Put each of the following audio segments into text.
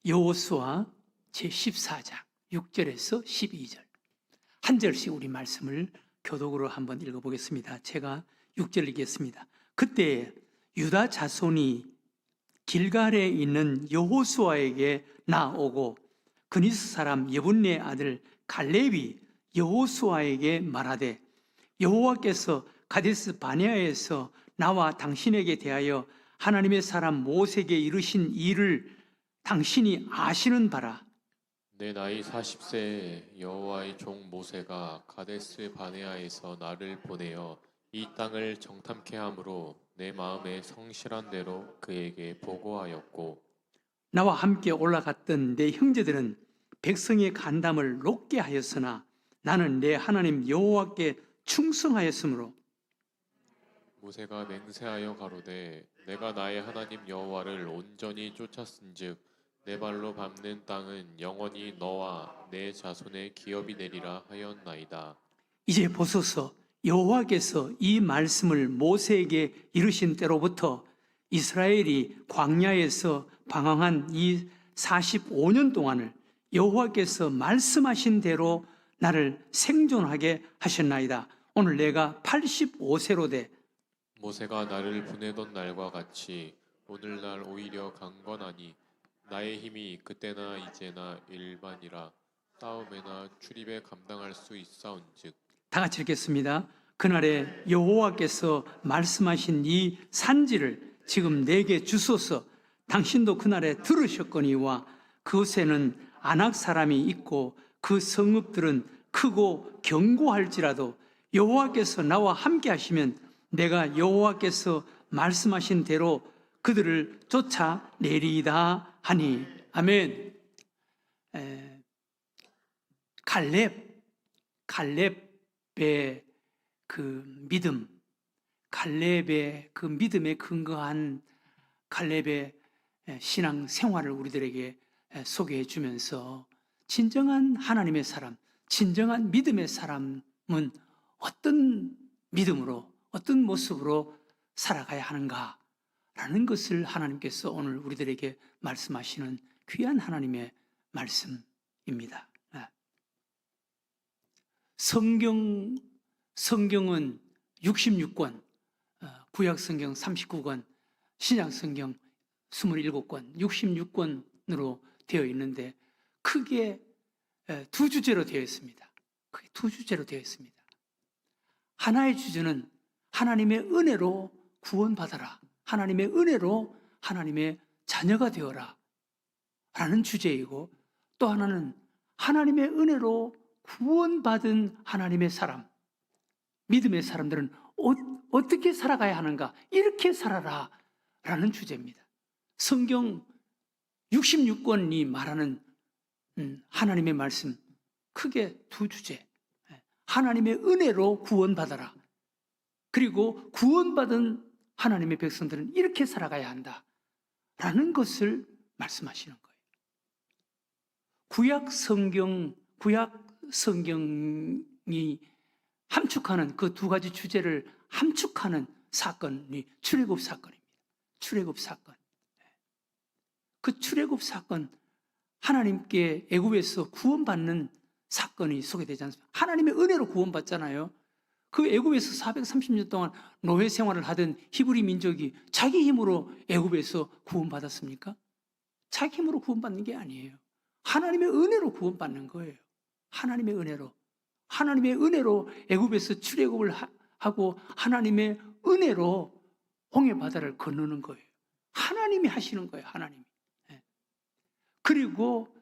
여호수아 제14장 6절에서 12절 한 절씩 우리 말씀을 교독으로 한번 읽어보겠습니다. 제가 6절 읽겠습니다. 그때 유다 자손이 길갈에 있는 여호수아에게 나오고 그니스 사람 여분네 아들 갈렙이 여호수아에게 말하되 여호와께서 가데스 바네아에서 나와 당신에게 대하여 하나님의 사람 모세에게 이르신 일을 당신이 아시는 바라. 내 나이 40세에 여호와의 종 모세가 가데스 바네아에서 나를 보내어 이 땅을 정탐케 함으로 내 마음에 성실한 대로 그에게 보고하였고 나와 함께 올라갔던 내 형제들은 백성의 간담을 높게 하였으나 나는 내 하나님 여호와께 충성하였으므로 모세가 맹세하여 가로되 내가 나의 하나님 여호와를 온전히 쫓았은즉 내 발로 밟는 땅은 영원히 너와 내 자손의 기업이 되리라 하였나이다. 이제 보소서, 여호와께서 이 말씀을 모세에게 이르신 때로부터 이스라엘이 광야에서 방황한 이 45년 동안을 여호와께서 말씀하신 대로 나를 생존하게 하셨나이다. 오늘 내가 85세로 돼 모세가 나를 보내던 날과 같이 오늘날 오히려 강건하니 나의 힘이 그때나 이제나 일반이라 싸움에나 출입에 감당할 수 있사온즉. 다 같이 읽겠습니다. 그날에 여호와께서 말씀하신 이 산지를 지금 내게 주소서. 당신도 그날에 들으셨거니와 그곳에는 아낙 사람이 있고 그 성읍들은 크고 견고할지라도 여호와께서 나와 함께 하시면 내가 여호와께서 말씀하신 대로 그들을 쫓아내리이다 하니. 아멘. 갈렙의 그 믿음, 갈렙의 그 믿음에 근거한 갈렙의 신앙 생활을 우리들에게 소개해 주면서 진정한 하나님의 사람, 진정한 믿음의 사람은 어떤 믿음으로, 어떤 모습으로 살아가야 하는가라는 것을 하나님께서 오늘 우리들에게 말씀하시는 귀한 하나님의 말씀입니다. 성경은 66권, 구약성경 39권, 신약성경 27권, 66권으로 되어 있는데 크게 두 주제로 되어 있습니다. 크게 두 주제로 되어 있습니다. 하나의 주제는 하나님의 은혜로 구원받아라. 하나님의 은혜로 하나님의 자녀가 되어라. 라는 주제이고, 또 하나는 하나님의 은혜로 구원받은 하나님의 사람, 믿음의 사람들은 어떻게 살아가야 하는가? 이렇게 살아라. 라는 주제입니다. 성경 66권이 말하는 하나님의 말씀, 크게 두 주제. 하나님의 은혜로 구원받아라. 그리고 구원받은 하나님의 백성들은 이렇게 살아가야 한다. 라는 것을 말씀하시는 거예요. 구약 성경이 함축하는 그 두 가지 주제를 함축하는 사건이 출애굽 사건입니다. 출애굽 사건. 그 출애굽 사건, 하나님께 애굽에서 구원받는 사건이 소개되지 않습니까? 하나님의 은혜로 구원받잖아요. 그 애굽에서 430년 동안 노예 생활을 하던 히브리 민족이 자기 힘으로 애굽에서 구원받았습니까? 자기 힘으로 구원받는 게 아니에요. 하나님의 은혜로 구원받는 거예요. 하나님의 은혜로. 하나님의 은혜로 애굽에서 출애굽을 하고 하나님의 은혜로 홍해 바다를 건너는 거예요. 하나님이 하시는 거예요. 하나님이. 그리고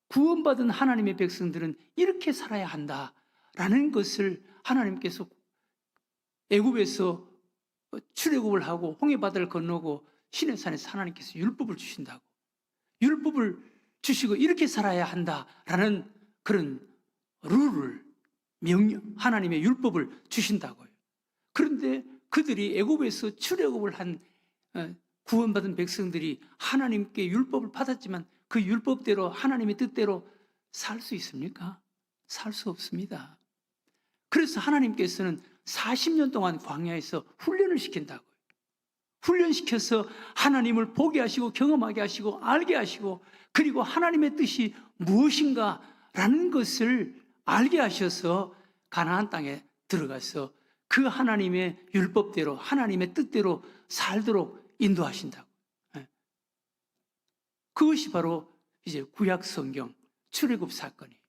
구원받은 하나님의 백성들은 이렇게 살아야 한다라는 것을 하나님께서 애굽에서 출애굽을 하고 홍해 바다를 건너고 시내산에서 하나님께서 율법을 주신다고. 율법을 주시고 이렇게 살아야 한다라는 그런 룰을, 하나님의 율법을 주신다고요. 그런데 그들이 애굽에서 출애굽을 한 구원받은 백성들이 하나님께 율법을 받았지만 그 율법대로 하나님의 뜻대로 살 수 있습니까? 살 수 없습니다. 그래서 하나님께서는 40년 동안 광야에서 훈련을 시킨다고요. 훈련시켜서 하나님을 보게 하시고 경험하게 하시고 알게 하시고 그리고 하나님의 뜻이 무엇인가라는 것을 알게 하셔서 가나안 땅에 들어가서 그 하나님의 율법대로 하나님의 뜻대로 살도록 인도하신다고. 그것이 바로 이제 구약 성경 출애굽 사건이에요.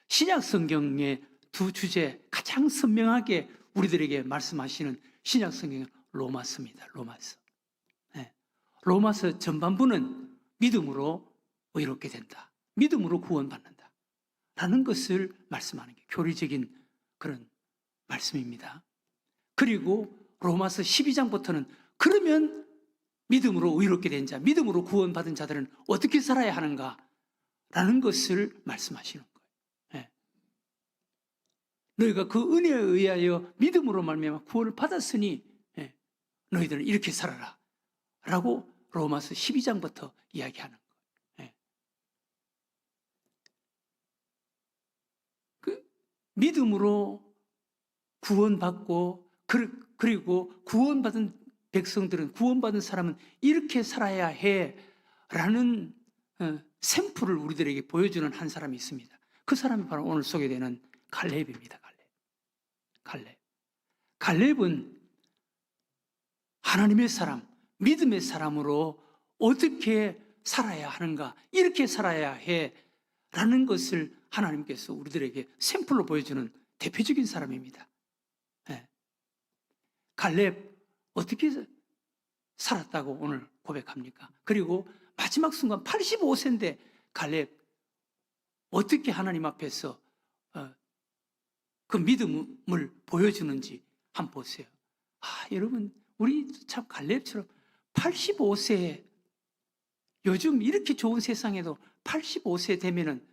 신약 성경의 두 주제 가장 선명하게 우리들에게 말씀하시는 신약 성경은 로마서입니다. 로마서. 로마서 전반부는 믿음으로 의롭게 된다. 믿음으로 구원받는다. 라는 것을 말씀하는 게 교리적인 그런 말씀입니다. 그리고 로마서 12장부터는 그러면 믿음으로 의롭게 된 자, 믿음으로 구원받은 자들은 어떻게 살아야 하는가? 라는 것을 말씀하시는 거예요. 너희가 그 은혜에 의하여 믿음으로 말미암아 구원을 받았으니 너희들은 이렇게 살아라. 라고 로마서 12장부터 이야기하는 거예요. 그 믿음으로 구원받고 그리고 구원받은 백성들은 구원받은 사람은 이렇게 살아야 해라는 샘플을 우리들에게 보여주는 한 사람이 있습니다. 그 사람이 바로 오늘 소개되는 갈렙입니다. 갈렙은 하나님의 사람, 믿음의 사람으로 어떻게 살아야 하는가, 이렇게 살아야 해라는 것을 하나님께서 우리들에게 샘플로 보여주는 대표적인 사람입니다. 갈렙 어떻게 살았다고 오늘 고백합니까? 그리고 마지막 순간 85세인데 갈렙 어떻게 하나님 앞에서 그 믿음을 보여주는지 한번 보세요. 여러분 우리 참 갈렙처럼 85세에 요즘 이렇게 좋은 세상에도 85세 되면은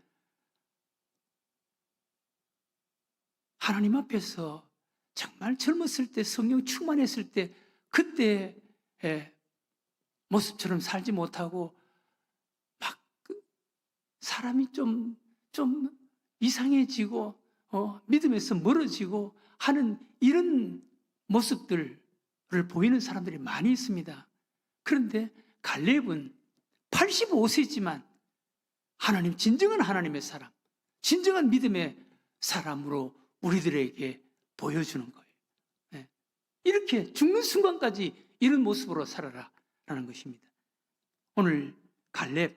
하나님 앞에서 정말 젊었을 때 성령 충만했을 때 그때 모습처럼 살지 못하고 막 사람이 좀 이상해지고 믿음에서 멀어지고 하는 이런 모습들을 보이는 사람들이 많이 있습니다. 그런데 갈렙은 85세지만 하나님, 진정한 하나님의 사람, 진정한 믿음의 사람으로 우리들에게 보여주는 거예요. 이렇게 죽는 순간까지 이런 모습으로 살아라 라는 것입니다. 오늘 갈렙이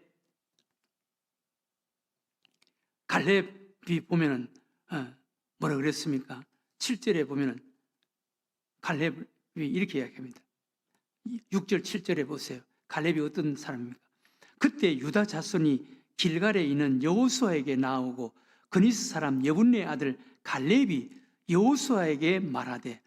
보면은 뭐라 그랬습니까? 7절에 보면은 갈렙이 이렇게 이야기합니다. 6절 7절에 보세요. 갈렙이 어떤 사람입니까? 그때 유다 자손이 길갈에 있는 여호수아에게 나오고 그니스 사람 여분네 아들 갈렙이 여호수아에게 말하되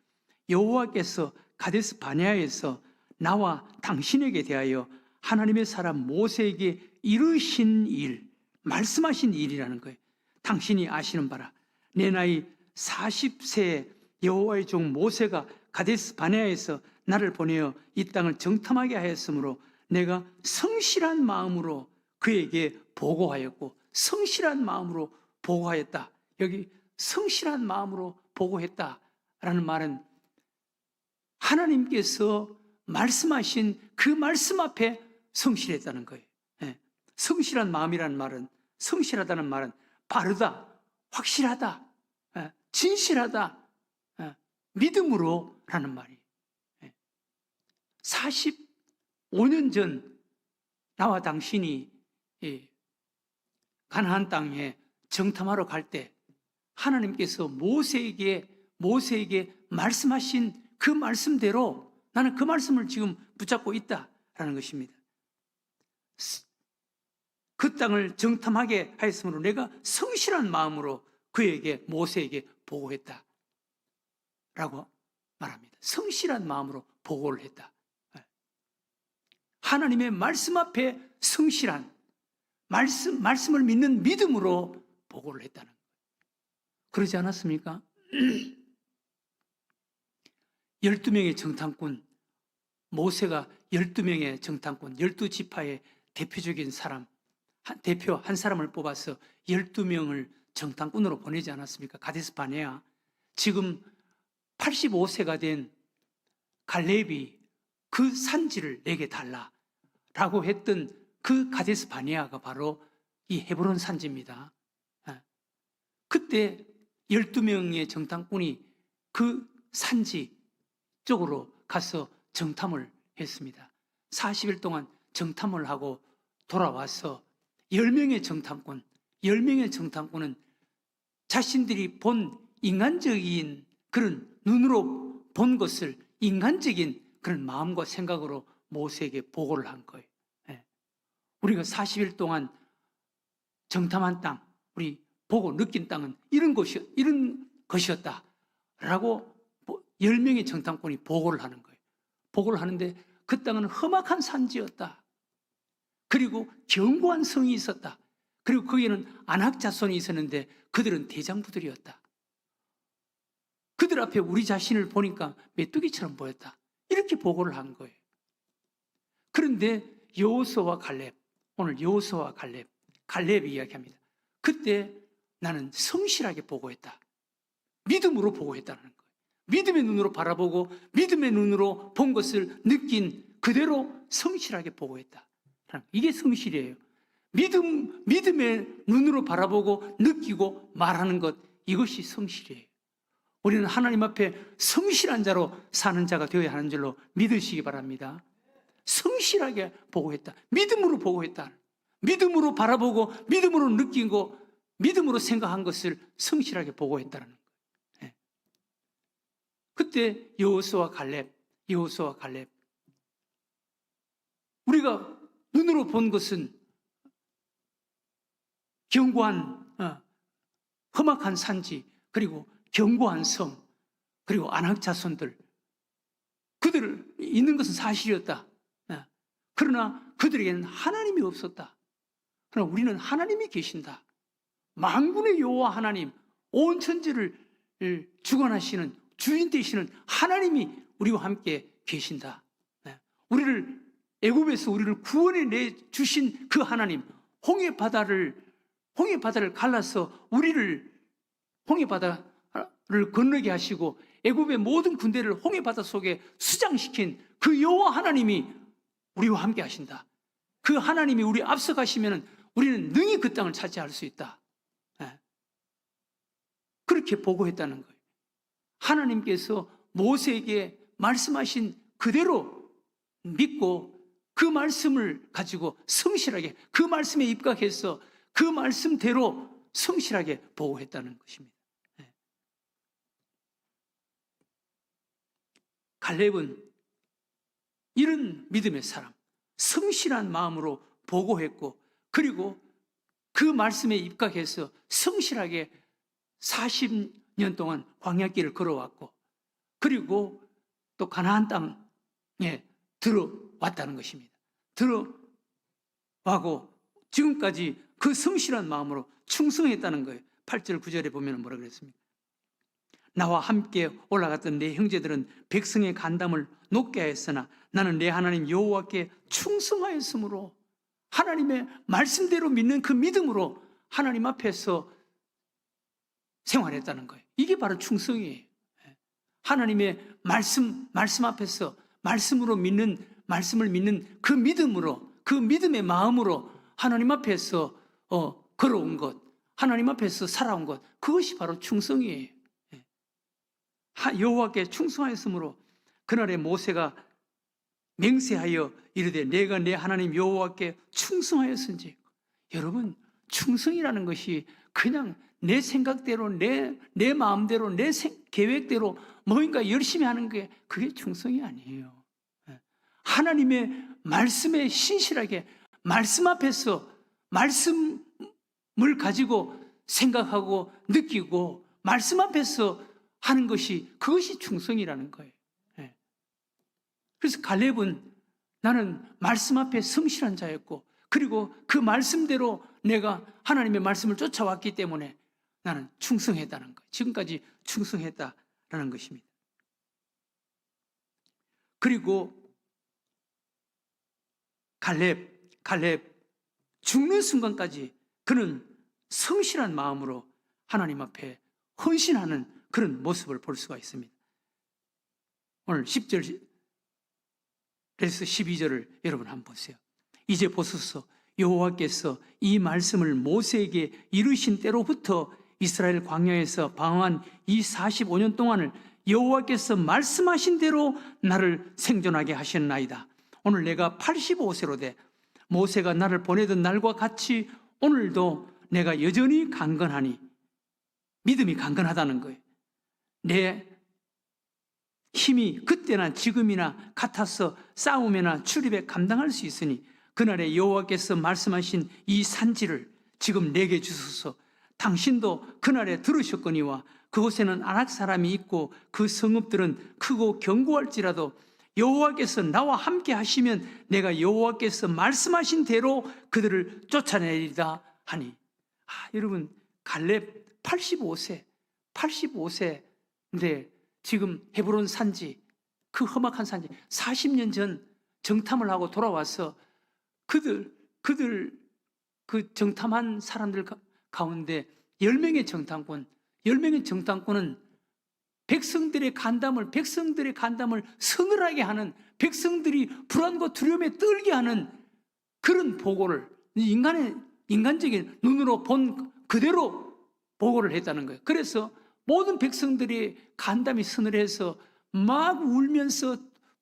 여호와께서 가데스 바네아에서 나와 당신에게 대하여 하나님의 사람 모세에게 이르신 일, 말씀하신 일이라는 거예요. 당신이 아시는 바라 내 나이 40세에 여호와의 종 모세가 가데스 바네아에서 나를 보내어 이 땅을 정탐하게 하였으므로 내가 성실한 마음으로 그에게 보고하였고, 성실한 마음으로 보고하였다. 여기 성실한 마음으로 보고했다라는 말은 하나님께서 말씀하신 그 말씀 앞에 성실했다는 거예요. 성실한 마음이라는 말은, 성실하다는 말은 바르다, 확실하다, 진실하다, 믿음으로 라는 말이에요. 45년 전 나와 당신이 가나안 땅에 정탐하러 갈 때 하나님께서 모세에게 말씀하신 그 말씀대로 나는 그 말씀을 지금 붙잡고 있다라는 것입니다. 그 땅을 정탐하게 하였으므로 내가 성실한 마음으로 그에게 모세에게 보고했다 라고 말합니다. 성실한 마음으로 보고를 했다. 하나님의 말씀 앞에 성실한 말씀을 믿는 믿음으로 보고를 했다는 거예요. 그러지 않았습니까? 12명의 정탐꾼, 모세가 12명의 정탐꾼, 12지파의 대표적인 사람, 대표 한 사람을 뽑아서 12명을 정탐꾼으로 보내지 않았습니까? 가데스 바네아. 지금 85세가 된 갈렙이 그 산지를 내게 달라라고 했던 그 가데스 바네아가 바로 이 헤브론 산지입니다. 그때 12명의 정탐꾼이 그 산지 쪽으로 가서 정탐을 했습니다. 40일 동안 정탐을 하고 돌아와서 10명의 정탐꾼은 자신들이 본 인간적인 그런 눈으로 본 것을 인간적인 그런 마음과 생각으로 모세에게 보고를 한 거예요. 우리가 40일 동안 정탐한 땅, 우리 보고 느낀 땅은 이런 것이었다라고 10명의 정탐꾼이 보고를 하는 거예요. 보고를 하는데 그 땅은 험악한 산지였다. 그리고 견고한 성이 있었다. 그리고 거기에는 안악 자손이 있었는데 그들은 대장부들이었다. 그들 앞에 우리 자신을 보니까 메뚜기처럼 보였다. 이렇게 보고를 한 거예요. 그런데 여호수아와 갈렙, 오늘 여호수아와 갈렙이 이야기합니다. 그때 나는 성실하게 보고했다. 믿음으로 보고했다는 거예요. 믿음의 눈으로 바라보고 믿음의 눈으로 본 것을 느낀 그대로 성실하게 보고했다. 이게 성실이에요. 믿음의 눈으로 바라보고 느끼고 말하는 것, 이것이 성실이에요. 우리는 하나님 앞에 성실한 자로 사는 자가 되어야 하는 줄로 믿으시기 바랍니다. 성실하게 보고했다. 믿음으로 보고했다. 믿음으로 바라보고 믿음으로 느끼고 믿음으로 생각한 것을 성실하게 보고했다는 거예요. 그때 여호수아와 갈렙, 우리가 눈으로 본 것은 견고한 험악한 산지, 그리고 견고한 섬, 그리고 안악 자손들, 그들 있는 것은 사실이었다. 그러나 그들에게는 하나님이 없었다. 그러나 우리는 하나님이 계신다. 만군의 여호와 하나님, 온 천지를 주관하시는 주인 되시는 하나님이 우리와 함께 계신다. 우리를 애굽에서 우리를 구원해 내 주신 그 하나님, 홍해 바다를 갈라서 우리를 홍해 바다를 건너게 하시고 애굽의 모든 군대를 홍해 바다 속에 수장시킨 그 여호와 하나님이 우리와 함께 하신다. 그 하나님이 우리 앞서가시면 우리는 능히 그 땅을 차지할 수 있다. 그렇게 보고했다는 거예요. 하나님께서 모세에게 말씀하신 그대로 믿고 그 말씀을 가지고 성실하게 그 말씀에 입각해서 그 말씀대로 성실하게 보고했다는 것입니다. 갈렙은 이런 믿음의 사람, 성실한 마음으로 보고했고, 그리고 그 말씀에 입각해서 성실하게 40년 동안 광야길을 걸어왔고, 그리고 또 가나안 땅에 들어왔다는 것입니다. 들어가고 지금까지 그 성실한 마음으로 충성했다는 거예요. 8절 9절에 보면 뭐라 그랬습니까? 나와 함께 올라갔던 내 형제들은 백성의 간담을 높게 하였으나 나는 내 하나님 여호와께 충성하였으므로, 하나님의 말씀대로 믿는 그 믿음으로 하나님 앞에서 생활했다는 거예요. 이게 바로 충성이에요. 하나님의 말씀 앞에서 말씀을 믿는 그 믿음으로, 그 믿음의 마음으로 하나님 앞에서 걸어온 것, 하나님 앞에서 살아온 것, 그것이 바로 충성이에요. 여호와께 충성하였으므로 그날에 모세가 맹세하여 이르되 내가 내 하나님 여호와께 충성하였은지. 여러분, 충성이라는 것이 그냥 내 생각대로 내 마음대로 내 계획대로 뭔가 열심히 하는 게 그게 충성이 아니에요. 하나님의 말씀에 신실하게 말씀 앞에서 말씀을 가지고 생각하고 느끼고 말씀 앞에서 하는 것이, 그것이 충성이라는 거예요. 그래서 갈렙은 나는 말씀 앞에 성실한 자였고, 그리고 그 말씀대로 내가 하나님의 말씀을 쫓아왔기 때문에 나는 충성했다는 거예요. 지금까지 충성했다라는 것입니다. 그리고 갈렙 죽는 순간까지 그는 성실한 마음으로 하나님 앞에 헌신하는 그런 모습을 볼 수가 있습니다. 오늘 10절 그래서 12절을 여러분 한번 보세요. 이제 보소서, 여호와께서 이 말씀을 모세에게 이르신 때로부터 이스라엘 광야에서 방황한 이 45년 동안을 여호와께서 말씀하신 대로 나를 생존하게 하셨나이다. 오늘 내가 85세로 돼 모세가 나를 보내던 날과 같이 오늘도 내가 여전히 강건하니, 믿음이 강건하다는 거예요. 내 힘이 그때나 지금이나 같아서 싸움이나 출입에 감당할 수 있으니 그날에 여호와께서 말씀하신 이 산지를 지금 내게 주소서. 당신도 그날에 들으셨거니와 그곳에는 아낙 사람이 있고 그 성읍들은 크고 견고할지라도 여호와께서 나와 함께 하시면 내가 여호와께서 말씀하신 대로 그들을 쫓아내리다 하니. 여러분, 갈렙 85세인데 지금 헤브론 산지, 그 험악한 산지 40년 전 정탐을 하고 돌아와서 그들 그 정탐한 사람들 가운데 10명의 정탐꾼은 백성들의 간담을 서늘하게 하는, 백성들이 불안과 두려움에 떨게 하는 그런 보고를 인간적인 눈으로 본 그대로 보고를 했다는 거예요. 그래서 모든 백성들이 간담이 서늘해서 막 울면서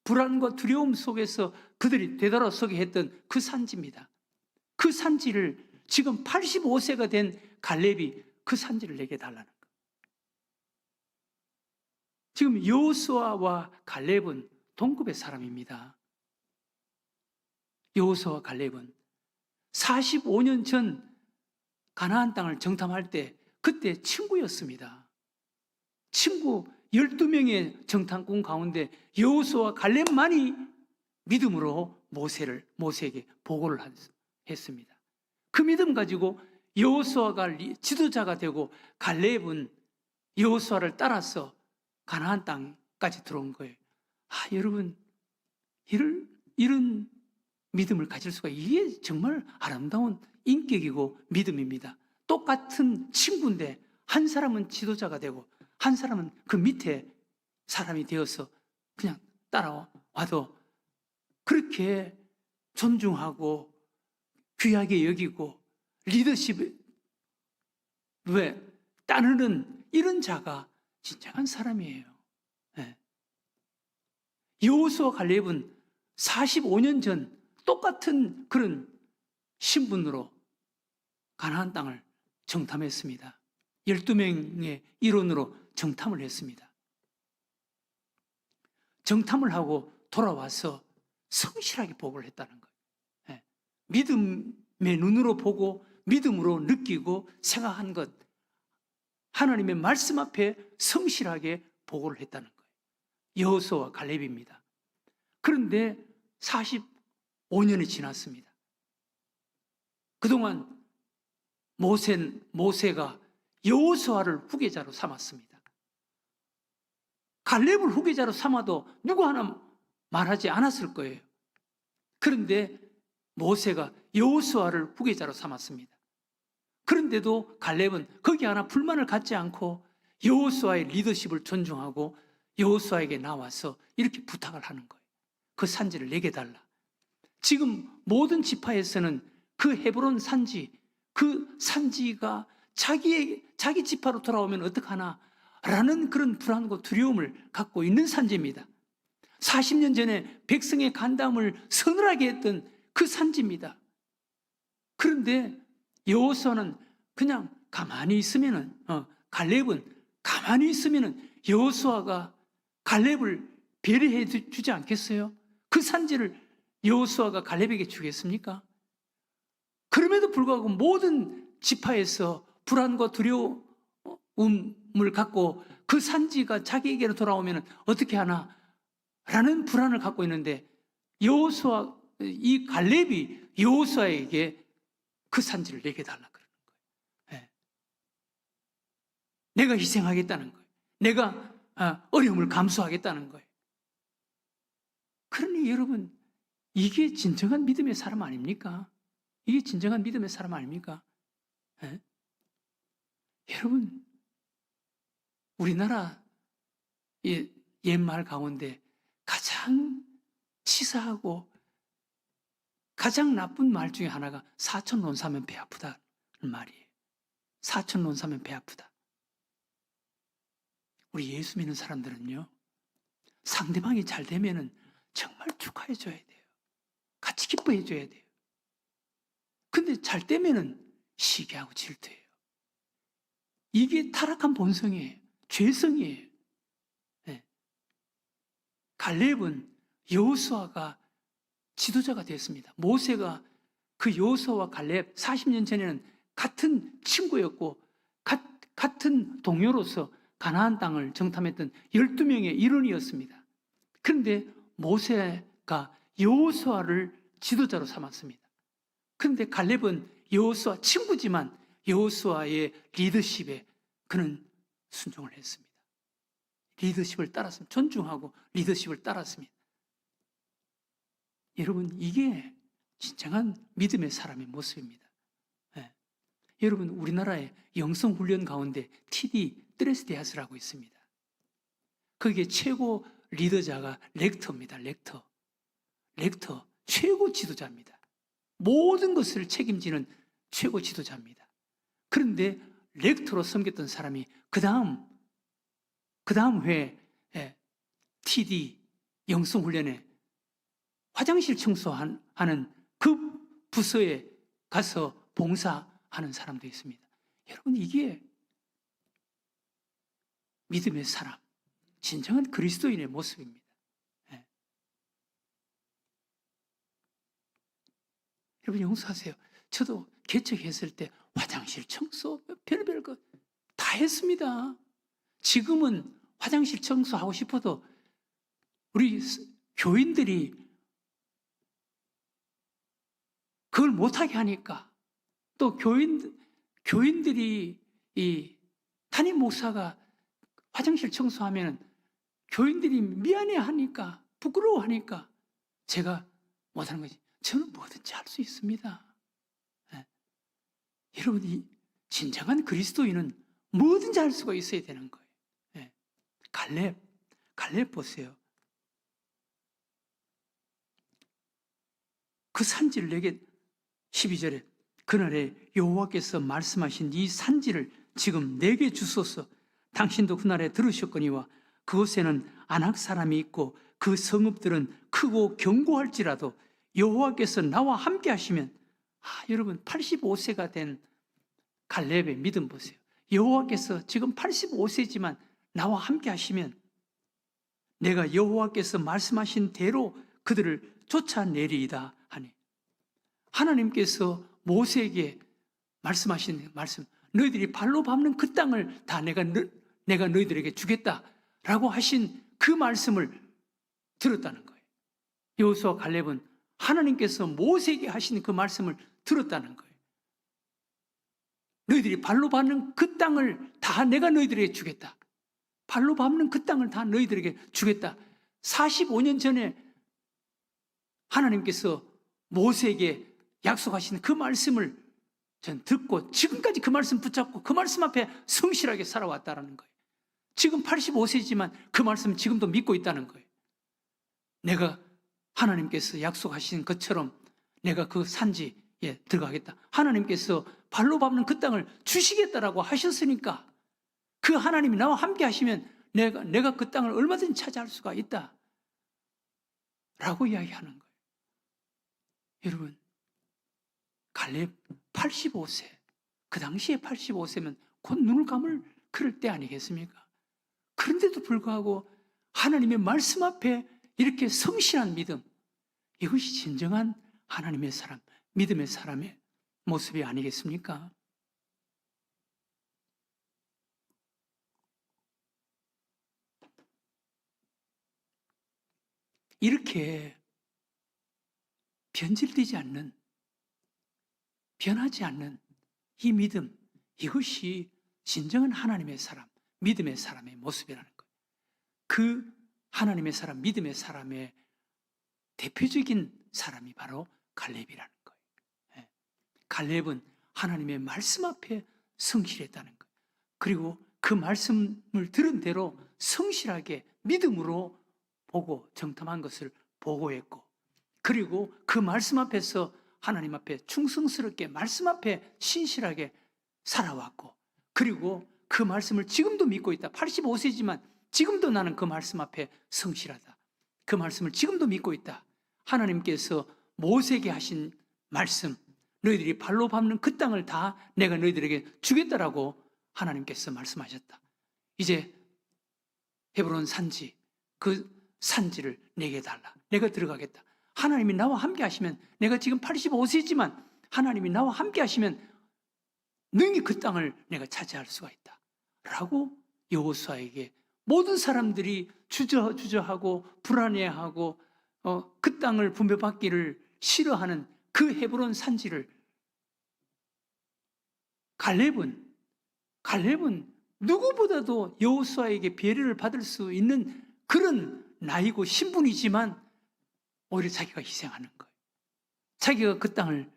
불안과 두려움 속에서 그들이 되돌아서게 했던 그 산지입니다. 그 산지를 지금 85세가 된 갈렙이 그 산지를 내게 달라는 거예요. 지금 여호수아와 갈렙은 동급의 사람입니다. 여호수아와 갈렙은 45년 전 가나안 땅을 정탐할 때 그때 친구였습니다. 친구 12명의 정탐꾼 가운데 여호수아와 갈렙만이 믿음으로 모세에게 보고를 했습니다. 그 믿음 가지고 여호수아가 지도자가 되고 갈렙은 여호수아를 따라서 가나안 땅까지 들어온 거예요. 여러분, 이런 믿음을 가질 수가, 이게 정말 아름다운 인격이고 믿음입니다. 똑같은 친구인데 한 사람은 지도자가 되고 한 사람은 그 밑에 사람이 되어서 그냥 따라와도 그렇게 존중하고 귀하게 여기고 리더십에 따르는 이런 자가 진정한 사람이에요. 여호수아 갈렙은 45년 전 똑같은 그런 신분으로 가나안 땅을 정탐했습니다. 12명의 일원으로 정탐을 했습니다. 정탐을 하고 돌아와서 성실하게 보고를 했다는 거예요. 믿음의 눈으로 보고 믿음으로 느끼고 생각한 것, 하나님의 말씀 앞에 성실하게 보고를 했다는 거예요. 여호수아와 갈렙입니다. 그런데 45년이 지났습니다. 그동안 모세가 여호수아를 후계자로 삼았습니다. 갈렙을 후계자로 삼아도 누구 하나 말하지 않았을 거예요. 그런데 모세가 여호수아를 후계자로 삼았습니다. 그런데도 갈렙은 거기 하나 불만을 갖지 않고 여호수아의 리더십을 존중하고 여호수아에게 나와서 이렇게 부탁을 하는 거예요. 그 산지를 내게 달라. 지금 모든 지파에서는 그 헤브론 산지, 그 산지가 자기 지파로 돌아오면 어떡하나 라는 그런 불안과 두려움을 갖고 있는 산지입니다. 40년 전에 백성의 간담을 서늘하게 했던 그 산지입니다. 그런데 여호수아는 그냥 가만히 있으면은, 갈렙은 가만히 있으면은 여호수아가 갈렙을 배려해 주지 않겠어요? 그 산지를 여호수아가 갈렙에게 주겠습니까? 그럼에도 불구하고 모든 지파에서 불안과 두려움을 갖고 그 산지가 자기에게로 돌아오면 어떻게 하나 라는 불안을 갖고 있는데 이 갈렙이 여호수아에게 그 산지를 내게 달라 그러는 거예요. 내가 희생하겠다는 거예요. 내가 어려움을 감수하겠다는 거예요. 그러니 여러분, 이게 진정한 믿음의 사람 아닙니까? 이게 진정한 믿음의 사람 아닙니까? 여러분, 우리나라 옛말 가운데 가장 치사하고 가장 나쁜 말 중에 하나가 사촌 논 사면 배 아프다는 말이에요. 사촌 논 사면 배 아프다. 우리 예수 믿는 사람들은요, 상대방이 잘 되면은 정말 축하해 줘야 돼요. 같이 기뻐해 줘야 돼요. 근데 잘 되면은 시기하고 질투해요. 이게 타락한 본성이에요. 죄성이에요. 네. 갈렙은 여호수아가 지도자가 됐습니다. 모세가 그 여호수아와 갈렙 40년 전에는 같은 친구였고 같은 동료로서 가나안 땅을 정탐했던 12명의 일원이었습니다. 그런데 모세가 여호수아를 지도자로 삼았습니다. 그런데 갈렙은 여호수아 친구지만 여호수아의 리더십에 그는 순종을 했습니다. 리더십을 따랐습니다. 존중하고 리더십을 따랐습니다. 여러분, 이게 진정한 믿음의 사람의 모습입니다. 네. 여러분, 우리나라의 영성훈련 가운데 TD 트레스데하스라고 있습니다. 거기에 최고 리더자가 렉터입니다. 렉터 최고 지도자입니다. 모든 것을 책임지는 최고 지도자입니다. 그런데 렉터로 섬겼던 사람이 그 다음 회에 TD 영성훈련에 화장실 청소하는 그 부서에 가서 봉사하는 사람도 있습니다. 여러분, 이게 믿음의 사람, 진정한 그리스도인의 모습입니다. 네. 여러분, 용서하세요. 저도 개척했을 때 화장실 청소, 별별 것 다 했습니다. 지금은 화장실 청소하고 싶어도 우리 교인들이 그걸 못하게 하니까, 또 교인들이 이 담임 목사가 화장실 청소하면 교인들이 미안해 하니까, 부끄러워 하니까 제가 못하는 거지. 저는 뭐든지 할 수 있습니다. 네. 여러분, 이 진정한 그리스도인은 뭐든지 할 수가 있어야 되는 거예요. 네. 갈렙 보세요. 그 산지를 내게 12절에 그날에 여호와께서 말씀하신 이 산지를 지금 내게 주소서. 당신도 그날에 들으셨거니와 그곳에는 아낙 사람이 있고 그 성읍들은 크고 견고할지라도 여호와께서 나와 함께 하시면, 여러분 85세가 된 갈렙의 믿음 보세요. 여호와께서 지금 85세지만 나와 함께 하시면 내가 여호와께서 말씀하신 대로 그들을 쫓아내리이다 하니, 하나님께서 모세에게 말씀하신 말씀, 너희들이 발로 밟는 그 땅을 다 내가 너희들에게 주겠다라고 하신 그 말씀을 들었다는 거예요. 여호수아 갈렙은 하나님께서 모세에게 하신 그 말씀을 들었다는 거예요. 너희들이 발로 밟는 그 땅을 다 내가 너희들에게 주겠다. 발로 밟는 그 땅을 다 너희들에게 주겠다. 45년 전에 하나님께서 모세에게 약속하신 그 말씀을 전 듣고 지금까지 그 말씀 붙잡고 그 말씀 앞에 성실하게 살아왔다는 거예요. 지금 85세지만 그 말씀 지금도 믿고 있다는 거예요. 내가 하나님께서 약속하신 것처럼 내가 그 산지에 들어가겠다. 하나님께서 발로 밟는 그 땅을 주시겠다라고 하셨으니까 그 하나님이 나와 함께 하시면 내가 그 땅을 얼마든지 차지할 수가 있다 라고 이야기하는 거예요. 여러분, 갈렙 85세, 그 당시에 85세면 곧 눈을 감을 그럴 때 아니겠습니까? 그런데도 불구하고 하나님의 말씀 앞에 이렇게 성실한 믿음, 이것이 진정한 하나님의 사람, 믿음의 사람의 모습이 아니겠습니까? 이렇게 변질되지 않는, 변하지 않는 이 믿음, 이것이 진정한 하나님의 사람, 믿음의 사람의 모습이라는 거예요. 그 하나님의 사람, 믿음의 사람의 대표적인 사람이 바로 갈렙이라는 거예요. 갈렙은 하나님의 말씀 앞에 성실했다는 거예요. 그리고 그 말씀을 들은 대로 성실하게 믿음으로 보고 정탐한 것을 보고했고, 그리고 그 말씀 앞에서 하나님 앞에 충성스럽게 말씀 앞에 신실하게 살아왔고, 그리고 그 말씀을 지금도 믿고 있다. 85세지만 지금도 나는 그 말씀 앞에 성실하다. 그 말씀을 지금도 믿고 있다. 하나님께서 모세에게 하신 말씀, 너희들이 발로 밟는 그 땅을 다 내가 너희들에게 주겠다라고 하나님께서 말씀하셨다. 이제 헤브론 산지, 그 산지를 내게 달라. 내가 들어가겠다. 하나님이 나와 함께 하시면, 내가 지금 85세지만 하나님이 나와 함께 하시면 능히 그 땅을 내가 차지할 수가 있다 라고 여호수아에게, 모든 사람들이 주저하고 불안해하고 그 땅을 분배받기를 싫어하는 그 헤브론 산지를 갈렙은 누구보다도 여호수아에게 배려를 받을 수 있는 그런 나이고 신분이지만 오히려 자기가 희생하는 거예요. 자기가 그 땅을,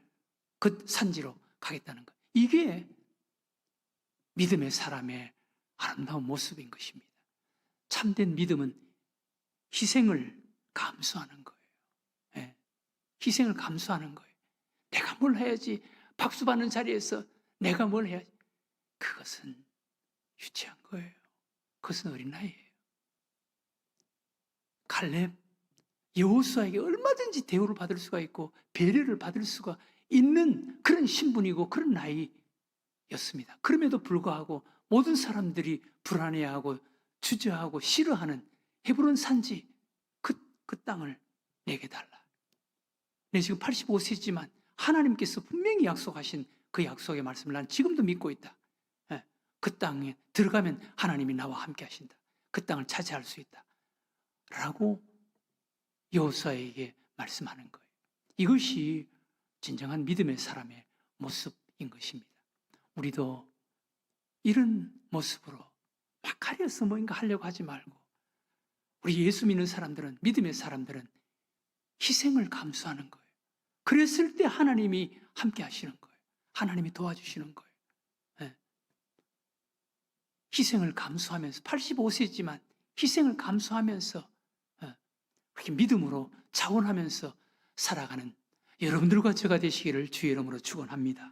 그 산지로 가겠다는 거예요. 이게 믿음의 사람의 아름다운 모습인 것입니다. 참된 믿음은 희생을 감수하는 거예요. 네. 희생을 감수하는 거예요. 내가 뭘 해야지, 박수 받는 자리에서 내가 뭘 해야지, 그것은 유치한 거예요. 그것은 어린아이예요. 갈렙, 여호수아에게 얼마든지 대우를 받을 수가 있고 배려를 받을 수가 있는 그런 신분이고 그런 나이였습니다. 그럼에도 불구하고 모든 사람들이 불안해하고 주저하고 싫어하는 헤브론 산지, 그 땅을 내게 달라. 내 지금 85세지만 하나님께서 분명히 약속하신 그 약속의 말씀을 난 지금도 믿고 있다. 그 땅에 들어가면 하나님이 나와 함께 하신다. 그 땅을 차지할 수 있다 라고 여호수아에게 말씀하는 거예요. 이것이 진정한 믿음의 사람의 모습인 것입니다. 우리도 이런 모습으로 막 가려서 뭔가 하려고 하지 말고, 우리 예수 믿는 사람들은, 믿음의 사람들은 희생을 감수하는 거예요. 그랬을 때 하나님이 함께 하시는 거예요. 하나님이 도와주시는 거예요. 네. 희생을 감수하면서, 85세지만 희생을 감수하면서 그렇게 믿음으로 자원하면서 살아가는 여러분들과 제가 되시기를 주의 이름으로 축원합니다.